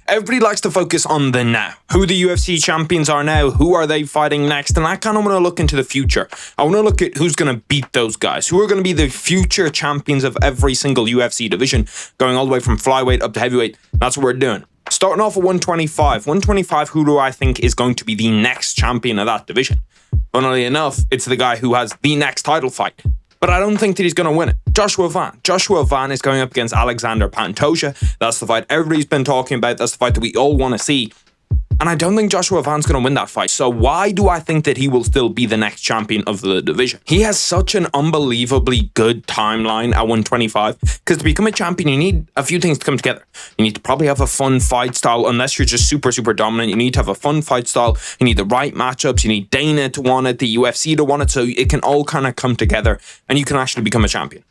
Everybody likes to focus on the now. Who the UFC champions are now, who are they fighting next, and I kind of want to look into the future. I want to look at who's going to beat those guys, who are going to be the future champions of every single UFC division, going all the way from flyweight up to heavyweight. That's what we're doing. Starting off at 125. 125, who do I think is going to be the next champion of that division? Funnily enough, it's the guy who has the next title fight. But I don't think that he's going to win it. Joshua Van. Joshua Van is going up against Alexander Pantoja. That's the fight everybody's been talking about. That's the fight that we all want to see. And I don't think Joshua Van's going to win that fight. So why do I think that he will still be the next champion of the division? He has such an unbelievably good timeline at 125. Because to become a champion, you need a few things to come together. You need to probably have a fun fight style. Unless you're just super, super dominant, you need to have a fun fight style. You need the right matchups. You need Dana to want it, the UFC to want it. So it can all kind of come together and you can actually become a champion.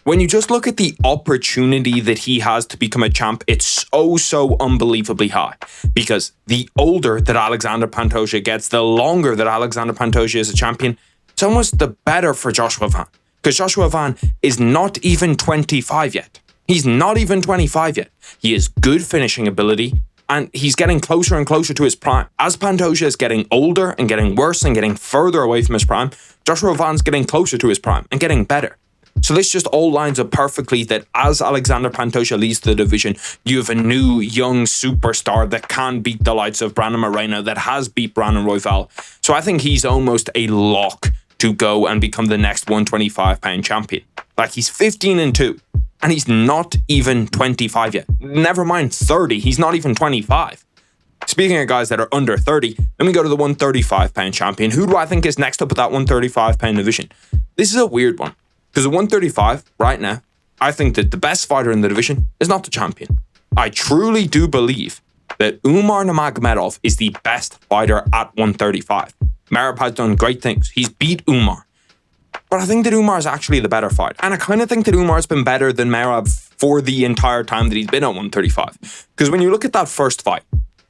When you just look at the opportunity that he has to become a champ, it's so unbelievably high. Because the older that Alexander Pantoja gets, the longer that Alexander Pantoja is a champion, it's almost the better for Joshua Van. Because Joshua Van is not even 25 yet. He's not even 25 yet. He has good finishing ability, and he's getting closer and closer to his prime. As Pantoja is getting older and getting worse and getting further away from his prime, Joshua Van's getting closer to his prime and getting better. So this just all lines up perfectly that as Alexander Pantoja leads the division, you have a new young superstar that can beat the likes of Brandon Moreno, that has beat Brandon Royval. So I think he's almost a lock to go and become the next 125-pound champion. Like, he's 15-2, and he's not even 25 yet. Never mind 30, he's not even 25. Speaking of guys that are under 30, let me go to the 135-pound champion. Who do I think is next up at that 135-pound division? This is a weird one. Because at 135, right now, I think that the best fighter in the division is not the champion. I truly do believe that Umar Nurmagomedov is the best fighter at 135. Merab has done great things. He's beat Umar. But I think that Umar is actually the better fighter. And I kind of think that Umar's been better than Merab for the entire time that he's been at 135. Because when you look at that first fight,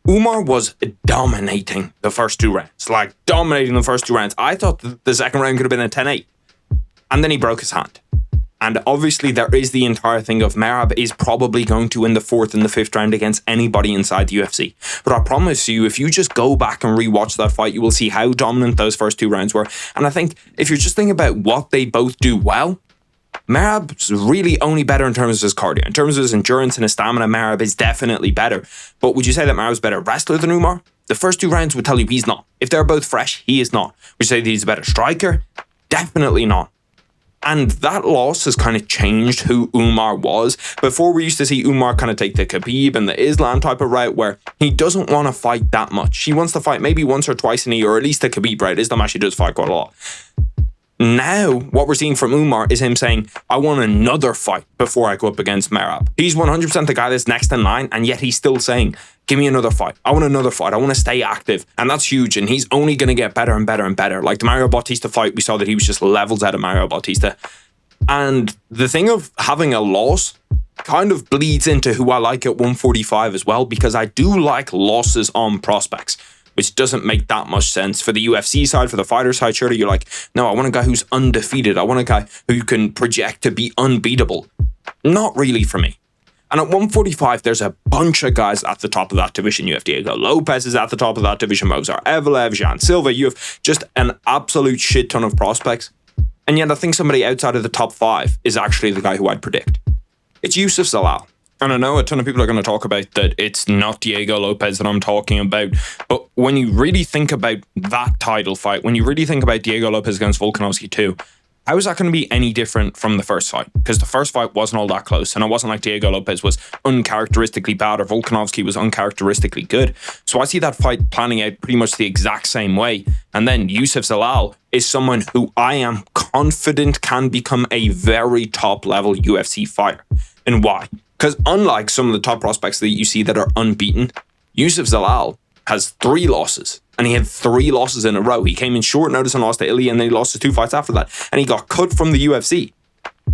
Umar was dominating the first two rounds. Like, dominating the first two rounds. I thought the second round could have been a 10-8. And then he broke his hand. And obviously there is the entire thing of Merab is probably going to win the fourth and the fifth round against anybody inside the UFC. But I promise you, if you just go back and rewatch that fight, you will see how dominant those first two rounds were. And I think if you're just thinking about what they both do well, Merab's really only better in terms of his cardio. In terms of his endurance and his stamina, Merab is definitely better. But would you say that Merab's a better wrestler than Umar? The first two rounds would tell you he's not. If they're both fresh, he is not. Would you say that he's a better striker? Definitely not. And that loss has kind of changed who Umar was. Before, we used to see Umar kind of take the Khabib and the Islam type of route where he doesn't want to fight that much. He wants to fight maybe once or twice in a year, or at least the Khabib route. Islam actually does fight quite a lot. Now, what we're seeing from Umar is him saying, I want another fight before I go up against Merab. He's 100% the guy that's next in line, and yet he's still saying, give me another fight. I want another fight. I want to stay active. And that's huge, and he's only going to get better and better and better. Like the Mario Bautista fight, we saw that he was just levels out of Mario Bautista. And the thing of having a loss kind of bleeds into who I like at 145 as well, because I do like losses on prospects, which doesn't make that much sense. For the UFC side, for the fighter side, surely you're like, no, I want a guy who's undefeated. I want a guy who can project to be unbeatable. Not really for me. And at 145, there's a bunch of guys at the top of that division. You have Diego Lopez is at the top of that division, Movsar Evelev, Jan Silva. You have just an absolute shit ton of prospects. And yet I think somebody outside of the top five is actually the guy who I'd predict. It's Youssef Zalal. And I know a ton of people are going to talk about that it's not Diego Lopez that I'm talking about. But when you really think about that title fight, when you really think about Diego Lopez against Volkanovski too, how is that going to be any different from the first fight? Because the first fight wasn't all that close. And it wasn't like Diego Lopez was uncharacteristically bad or Volkanovski was uncharacteristically good. So I see that fight planning out pretty much the exact same way. And then Youssef Zalal is someone who I am confident can become a very top level UFC fighter. And why? Because unlike some of the top prospects that you see that are unbeaten, Youssef Zalal has 3 losses. And he had 3 losses in a row. He came in short notice and lost to Ilya, and then he lost his 2 fights after that. And he got cut from the UFC.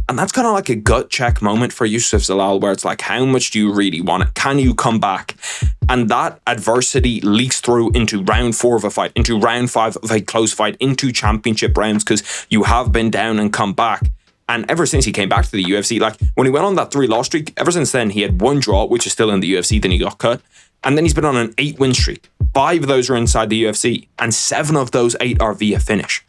And that's kind of like a gut check moment for Youssef Zalal, where it's like, how much do you really want it? Can you come back? And that adversity leaks through into round 4 of a fight, into round 5 of a close fight, into championship rounds, because you have been down and come back. And ever since he came back to the UFC, like when he went on that 3-loss streak, ever since then, he had 1 draw, which is still in the UFC, then he got cut. And then he's been on an 8-win streak. 5 of those are inside the UFC, and 7 of those 8 are via finish.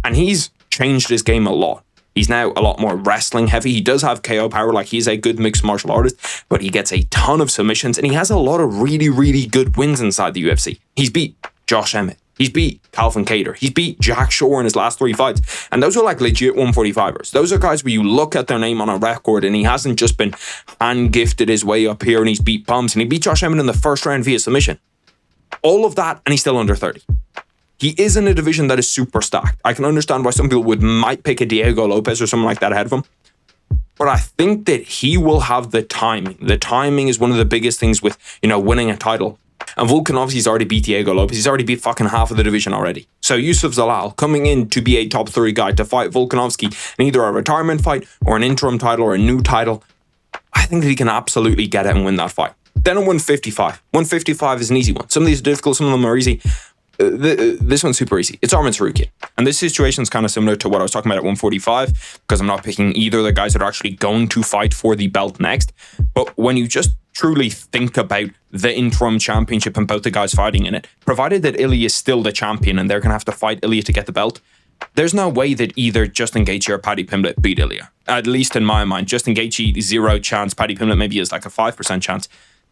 And he's changed his game a lot. He's now a lot more wrestling heavy. He does have KO power, like he's a good mixed martial artist, but he gets a ton of submissions, and he has a lot of really, really good wins inside the UFC. He's beat Josh Emmett. He's beat Calvin Kattar. He's beat Jack Shore in his last 3 fights. And those are like legit 145ers. Those are guys where you look at their name on a record and he hasn't just been hand-gifted his way up here and he's beat bums. And he beat Josh Emmett in the first round via submission. All of that, and he's still under 30. He is in a division that is super stacked. I can understand why some people might pick a Diego Lopez or someone like that ahead of him. But I think that he will have the timing. The timing is one of the biggest things with, winning a title. And Volkanovski's already beat Diego Lopez. He's already beat fucking half of the division already. So Yusuf Zalal coming in to be a top 3 guy to fight Volkanovski in either a retirement fight or an interim title or a new title, I think that he can absolutely get it and win that fight. Then at 155. 155 is an easy one. Some of these are difficult, some of them are easy. This one's super easy. It's Arman Tsarukyan. And this situation is kind of similar to what I was talking about at 145, because I'm not picking either of the guys that are actually going to fight for the belt next. But when you just truly think about the interim championship and both the guys fighting in it, provided that Ilya is still the champion and they're going to have to fight Ilya to get the belt, there's no way that either Justin Gaethje or Paddy Pimblett beat Ilya. At least in my mind. Justin Gaethje, 0 chance. Paddy Pimblett maybe is like a 5% chance.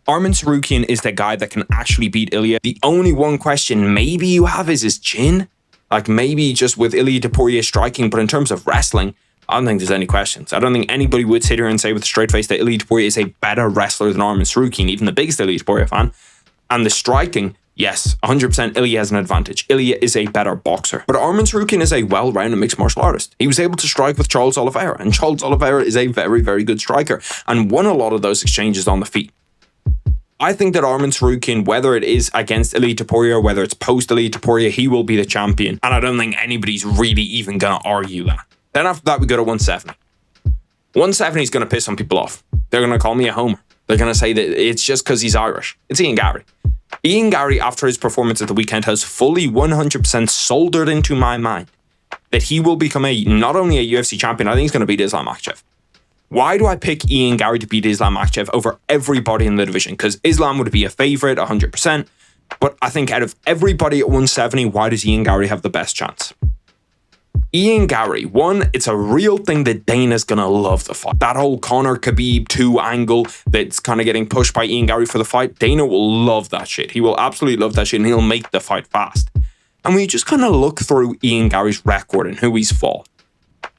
Arman Tsarukyan is the guy that can actually beat Ilya. The only one question maybe you have is his chin. Like maybe just with Ilya Topuria striking, but in terms of wrestling, I don't think there's any questions. I don't think anybody would sit here and say with a straight face that Ilya Topuria is a better wrestler than Arman Tsarukyan, even the biggest Ilya Topuria fan. And the striking, yes, 100% Ilya has an advantage. Ilya is a better boxer. But Arman Tsarukyan is a well-rounded mixed martial artist. He was able to strike with Charles Oliveira, and Charles Oliveira is a very, very good striker and won a lot of those exchanges on the feet. I think that Arman Tsarukyan, whether it is against Ilya Topuria or whether it's post Ilya Topuria, he will be the champion. And I don't think anybody's really even going to argue that. Then after that, we go to 170. 170 is going to piss some people off. They're going to call me a homer. They're going to say that it's just because he's Irish. It's Ian Gary. Ian Gary, after his performance at the weekend, has fully 100% soldered into my mind that he will become not only a UFC champion, I think he's going to beat Islam Makhachev. Why do I pick Ian Gary to beat Islam Makhachev over everybody in the division? Because Islam would be a favorite, 100%. But I think out of everybody at 170, why does Ian Gary have the best chance? Ian Gary, one, it's a real thing that Dana's going to love the fight. That whole Conor Khabib 2 angle that's kind of getting pushed by Ian Gary for the fight, Dana will love that shit. He will absolutely love that shit, and he'll make the fight fast. And when you just kind of look through Ian Gary's record and who he's fought,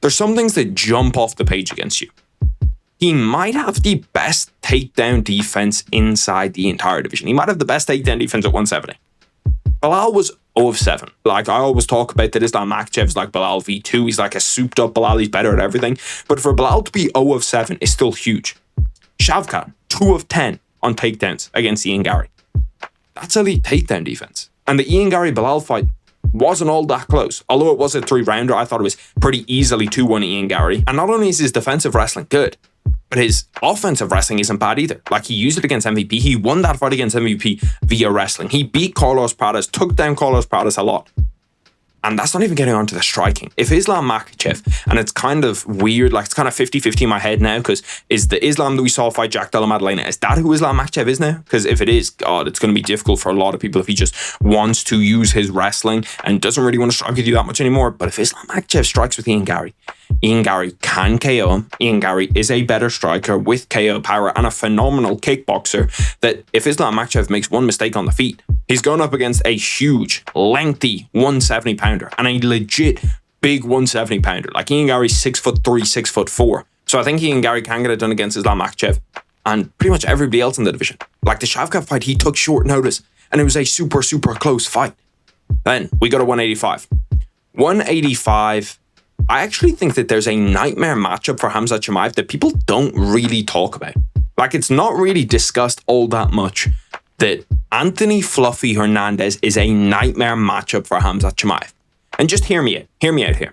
there's some things that jump off the page against you. He might have the best takedown defense inside the entire division. He might have the best takedown defense at 170. Belal was 0 of 7. Like I always talk about that Islam Makhachev's like Belal V2. He's like a souped up Belal. He's better at everything. But for Belal to be 0 of 7 is still huge. Shavkat, 2 of 10 on takedowns against Ian Gary. That's elite takedown defense. And the Ian Gary-Belal fight wasn't all that close. Although it was a 3-rounder, I thought it was pretty easily 2-1 Ian Gary. And not only is his defensive wrestling good, but his offensive wrestling isn't bad either. Like he used it against MVP. He won that fight against MVP via wrestling. He beat Carlos Pradas, took down Carlos Pradas a lot. And that's not even getting onto the striking. If Islam Makhachev, and it's kind of weird, like it's kind of 50-50 in my head now, because is the Islam that we saw fight Jack Della Maddalena, is that who Islam Makhachev is now? Because if it is, God, it's going to be difficult for a lot of people if he just wants to use his wrestling and doesn't really want to strike with you that much anymore. But if Islam Makhachev strikes with Ian Gary can KO him. Ian Gary is a better striker with KO power and a phenomenal kickboxer that if Islam Makhachev makes one mistake on the feet, he's going up against a huge, lengthy 170 pounder and a legit big 170 pounder. Like Ian Gary's 6'3", 6'4". So I think Ian Gary can get it done against Islam Makhachev and pretty much everybody else in the division. Like the Shavkat fight, he took short notice and it was a super, super close fight. Then we go to 185. 185, I actually think that there's a nightmare matchup for Khamzat Chimaev that people don't really talk about. Like it's not really discussed all that much that Anthony Fluffy Hernandez is a nightmare matchup for Khamzat Chimaev. And just hear me out here.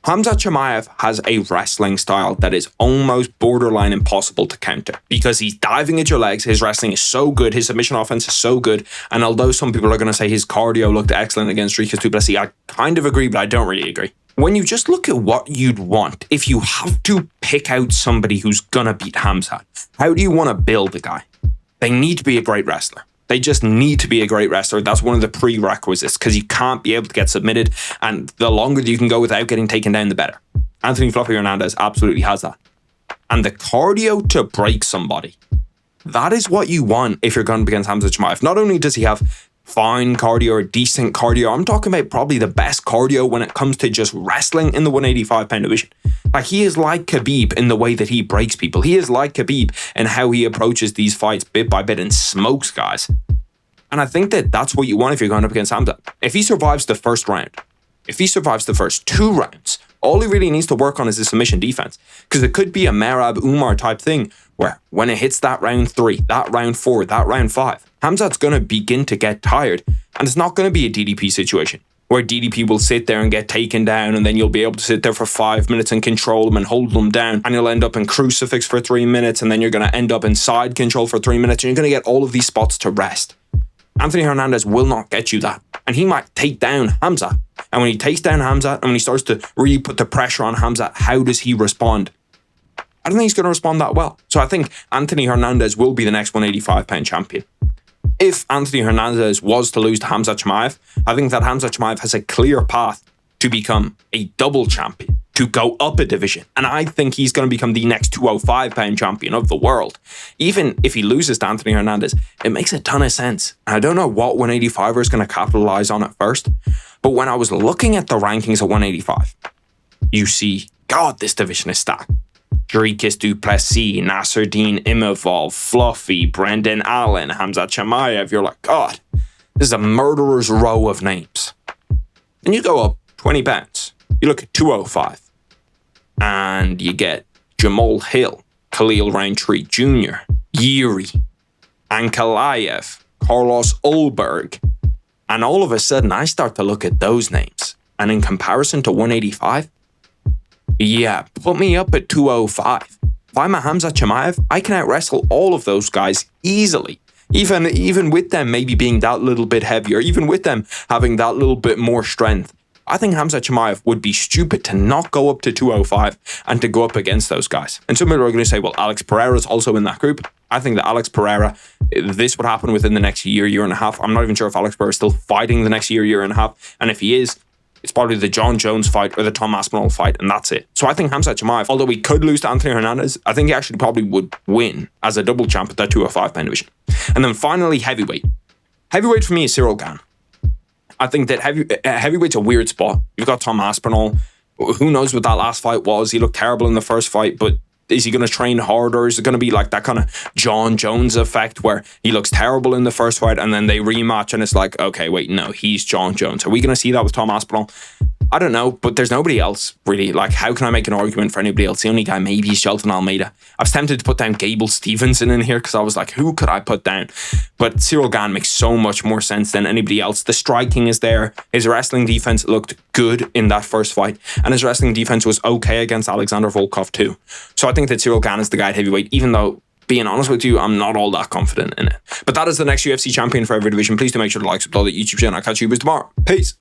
Khamzat Chimaev has a wrestling style that is almost borderline impossible to counter because he's diving at your legs. His wrestling is so good. His submission offense is so good. And although some people are going to say his cardio looked excellent against Dricus du Plessis, I kind of agree, but I don't really agree. when you just look at what you'd want, if you have to pick out somebody who's gonna beat Khamzat, how do you want to build a guy? They need to be a great wrestler. They just need to be a great wrestler. That's one of the prerequisites, because you can't be able to get submitted, and the longer you can go without getting taken down, the better. Anthony Fluffy Hernandez absolutely has that. And the cardio to break somebody, that is what you want if you're going up against Khamzat Chimaev. Not only does he have fine cardio or decent cardio, I'm talking about probably the best cardio when it comes to just wrestling in the 185-pound division. Like, he is like Khabib in the way that he breaks people. He is like Khabib in how he approaches these fights bit by bit and smokes guys. And I think that that's what you want if you're going up against Khamzat. If he survives the first round, if he survives the first 2 rounds, all he really needs to work on is his submission defense. Because it could be a Merab Umar type thing where when it hits that round 3, that round 4, that round 5, Khamzat's going to begin to get tired. And it's not going to be a DDP situation where DDP will sit there and get taken down, and then you'll be able to sit there for 5 minutes and control them and hold them down, and you'll end up in crucifix for 3 minutes, and then you're going to end up in side control for 3 minutes, and you're going to get all of these spots to rest. Anthony Hernandez will not get you that. And he might take down Khamzat. And when he takes down Khamzat, and when he starts to really put the pressure on Khamzat, how does he respond? I don't think he's going to respond that well. So I think Anthony Hernandez will be the next 185-pound champion. If Anthony Hernandez was to lose to Khamzat Chimaev, I think that Khamzat Chimaev has a clear path to become a double champion, to go up a division. And I think he's going to become the next 205-pound champion of the world. Even if he loses to Anthony Hernandez, it makes a ton of sense. And I don't know what 185er is going to capitalize on at first, but when I was looking at the rankings at 185, you see, God, this division is stacked. Dricus du Plessis, Nasruddin Imavov, Fluffy, Brendan Allen, Khamzat Chimaev. You're like, God, this is a murderer's row of names. And you go up 20 pounds. You look at 205, and you get Jamal Hill, Khalil Roundtree Jr., Yuri, Ankalaev, Carlos Ulberg. And all of a sudden, I start to look at those names. And in comparison to 185, yeah, put me up at 205. If I'm a Khamzat Chimaev, I can out-wrestle all of those guys easily. Even with them maybe being that little bit heavier, even with them having that little bit more strength. I think Khamzat Chimaev would be stupid to not go up to 205 and to go up against those guys. And some people are going to say, well, Alex Pereira's also in that group. I think that Alex Pereira, this would happen within the next year and a half. I'm not even sure if Alex Pereira is still fighting the next year and a half. And if he is, it's probably the John Jones fight or the Tom Aspinall fight, and that's it. So I think Khamzat Chimaev, although he could lose to Anthony Hernandez, I think he actually probably would win as a double champ at that 205-pound division. And then finally, heavyweight. Heavyweight for me is Cyril Gane. I think that heavyweight's a weird spot. You've got Tom Aspinall. Who knows what that last fight was? He looked terrible in the first fight, but is he going to train harder? Is it going to be like that kind of John Jones effect where he looks terrible in the first fight and then they rematch and it's like, okay, wait, no, he's John Jones. Are we going to see that with Tom Aspinall? I don't know, but there's nobody else really. Like, how can I make an argument for anybody else? The only guy maybe is Shelton Almeida. I was tempted to put down Gable Stevenson in here because I was like, who could I put down? But Cyril Gane makes so much more sense than anybody else. The striking is there. His wrestling defense looked good in that first fight, and his wrestling defense was okay against Alexander Volkov too. So I think that Cyril Gane is the guy at heavyweight, even though, being honest with you, I'm not all that confident in it. But that is the next UFC champion for every division. Please do make sure to like, subscribe to the YouTube channel. I'll catch you tomorrow. Peace.